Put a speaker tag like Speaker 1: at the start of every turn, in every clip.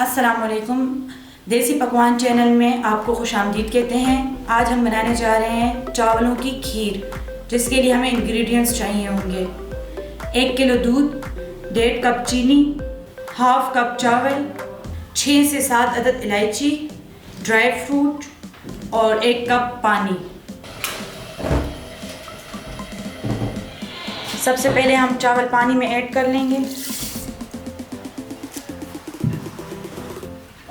Speaker 1: अस्सलामुअलैकुम। देसी पकवान चैनल में आपको खुशामदीद कहते हैं। आज हम बनाने जा रहे हैं चावलों की खीर, जिसके लिए हमें इंग्रेडिएंट्स चाहिए होंगे 1 किलो दूध, 1.5 कप चीनी, हाफ कप चावल, 6 से 7 अदद इलायची, ड्राई फ्रूट और 1 कप पानी। सबसे पहले हम चावल पानी में ऐड कर लेंगे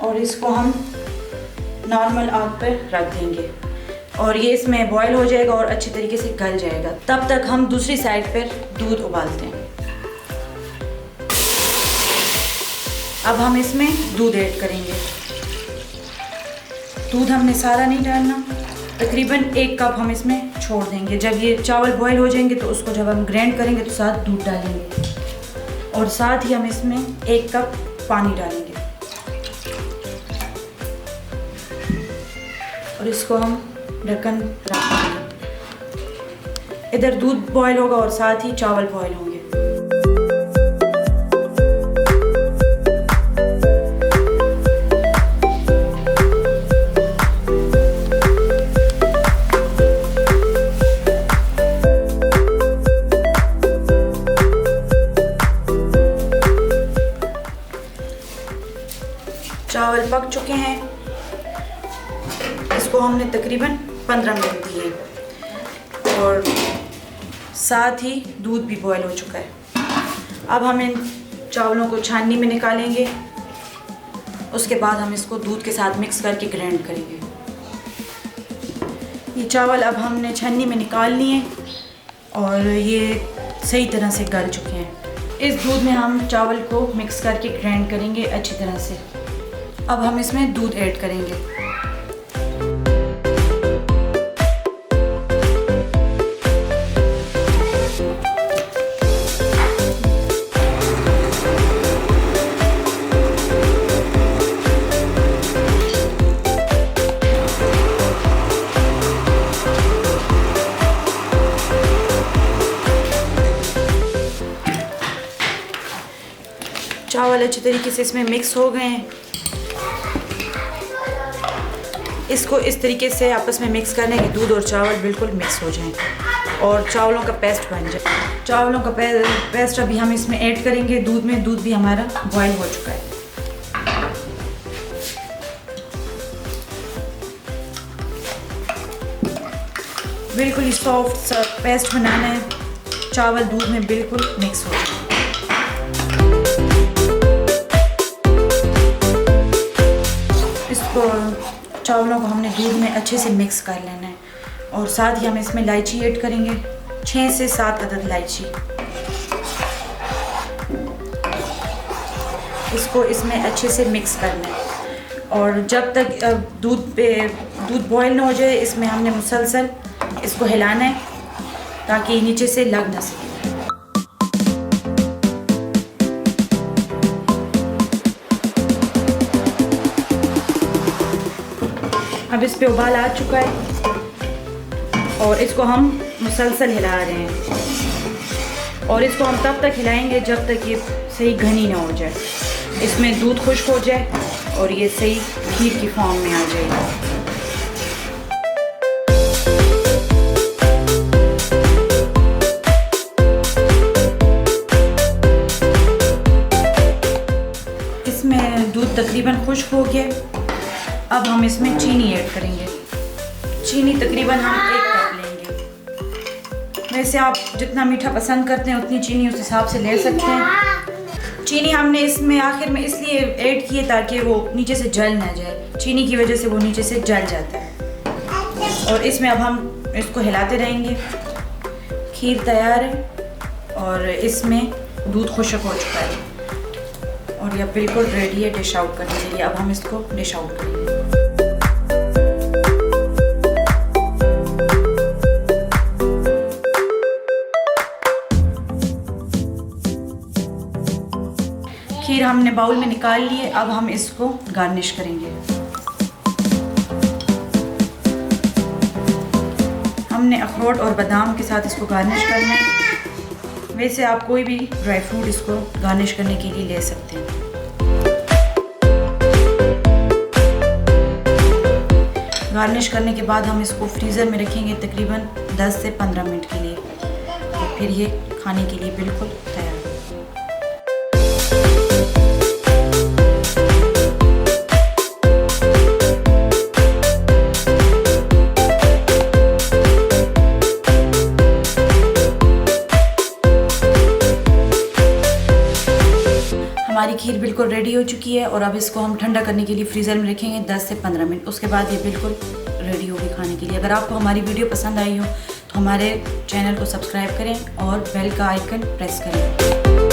Speaker 1: और इसको हम नॉर्मल आग पर रख देंगे और ये इसमें बॉईल हो जाएगा और अच्छी तरीके से गल जाएगा। तब तक हम दूसरी साइड पर दूध उबालते हैं। अब हम इसमें दूध ऐड करेंगे। दूध हमने सारा नहीं डालना, तकरीबन 1 कप हम इसमें छोड़ देंगे। जब ये चावल बॉईल हो जाएंगे तो उसको जब हम ग्राइंड करेंगे तो साथ दूध डालेंगे और साथ ही हम इसमें 1 कप पानी डालेंगे और इसको हम ढक्कन रख देंगे। इधर दूध बॉईल होगा और साथ ही चावल बॉईल होंगे। चावल पक चुके हैं। इसको हमने तकरीबन 15 मिनट दिए और साथ ही दूध भी बॉईल हो चुका है। अब हम इन चावलों को छाननी में निकालेंगे। उसके बाद हम इसको दूध के साथ मिक्स करके ग्राइंड करेंगे। ये चावल अब हमने छन्नी में निकाल लिए और ये सही तरह से गल चुके हैं। इस दूध में हम चावल को मिक्स करके ग्राइंड करेंगे अच्छी तरह से। अब हम इसमें दूध ऐड करेंगे। चावल अच्छी तरीके से इसमें मिक्स हो गए हैं। इसको इस तरीके से आपस में मिक्स करने के दूध और चावल बिल्कुल मिक्स हो जाएं और चावलों का पेस्ट बन जाए। चावलों का पेस्ट अभी हम इसमें ऐड करेंगे दूध में। दूध भी हमारा बॉईल हो चुका है। बिल्कुल ही सॉफ्ट सा पेस्ट बनाना है। चावल दूध में बिल्कुल मिक्स हो जाए। इसको चावलों को हमने दूध में अच्छे से मिक्स कर लेना है और साथ ही हम इसमें इलायची ऐड करेंगे, 6 से 7 अदद इलायची। इसको इसमें अच्छे से मिक्स करना है और जब तक दूध बॉईल ना हो जाए इसमें हमने मुसलसल इसको हिलाना है ताकि नीचे से लग ना सके। अब इस पे उबाल आ चुका है और इसको हम मुसलसल हिला रहे हैं और इसको हम तब तक हिलाएंगे जब तक ये सही घनी ना हो जाए, इसमें दूध खुश्क हो जाए और ये सही खीर की फॉर्म में आ जाएगा। इसमें दूध तकरीबन खुश्क हो गया। अब हम इसमें चीनी ऐड करेंगे। चीनी तकरीबन हम 1 कप लेंगे। वैसे आप जितना मीठा पसंद करते हैं उतनी चीनी उस हिसाब से ले सकते हैं। चीनी हमने इसमें आखिर में इसलिए ऐड की है ताकि वो नीचे से जल ना जाए। चीनी की वजह से वो नीचे से जल जाता है और इसमें अब हम इसको हिलाते रहेंगे। खीर तैयार है और इसमें दूध खुश्क हो चुका है और यह बिल्कुल रेडी है डिश आउट करने के लिए। अब हम इसको डिश आउट करेंगे। खीर हमने बाउल में निकाल ली है। अब हम इसको गार्निश करेंगे। हमने अखरोट और बादाम के साथ इसको गार्निश करना है। वैसे आप कोई भी ड्राई फ्रूट इसको गार्निश करने के लिए ले सकते हैं। गार्निश करने के बाद हम इसको फ्रीज़र में रखेंगे तकरीबन 10 से 15 मिनट के लिए, तो फिर ये खाने के लिए बिल्कुल तैयार है। हमारी खीर बिल्कुल रेडी हो चुकी है और अब इसको हम ठंडा करने के लिए फ्रीज़र में रखेंगे 10 से 15 मिनट। उसके बाद ये बिल्कुल रेडी होगी खाने के लिए। अगर आपको हमारी वीडियो पसंद आई हो तो हमारे चैनल को सब्सक्राइब करें और बेल का आइकन प्रेस करें।